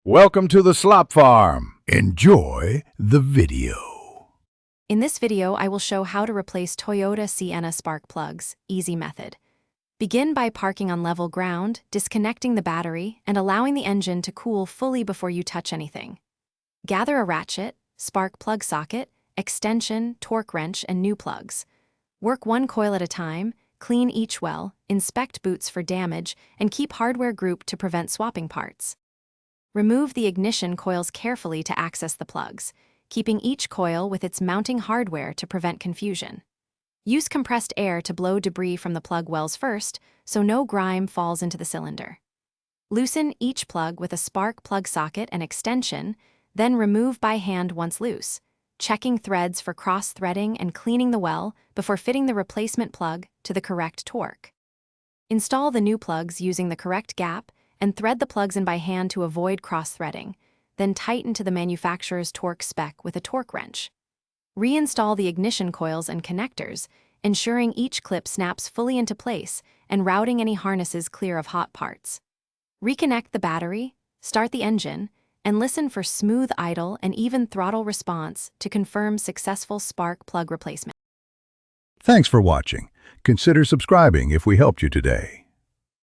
Welcome to the Slop Farm. Enjoy the video. In this video, I will show how to replace Toyota Sienna spark plugs, easy method. Begin by parking on level ground, disconnecting the battery, and allowing the engine to cool fully before you touch anything. Gather a ratchet, spark plug socket, extension, torque wrench, and new plugs. Work one coil at a time, clean each well, inspect boots for damage, and keep hardware grouped to prevent swapping parts. Remove the ignition coils carefully to access the plugs, keeping each coil with its mounting hardware to prevent confusion. Use compressed air to blow debris from the plug wells first, so no grime falls into the cylinder. Loosen each plug with a spark plug socket and extension, then remove by hand once loose, checking threads for cross-threading and cleaning the well before fitting the replacement plug to the correct torque. Install the new plugs using the correct gap and thread the plugs in by hand to avoid cross-threading, then tighten to the manufacturer's torque spec with a torque wrench. Reinstall the ignition coils and connectors, ensuring each clip snaps fully into place and routing any harnesses clear of hot parts. Reconnect the battery, start the engine, and listen for smooth idle and even throttle response to confirm successful spark plug replacement. Thanks for watching. Consider subscribing if we helped you today.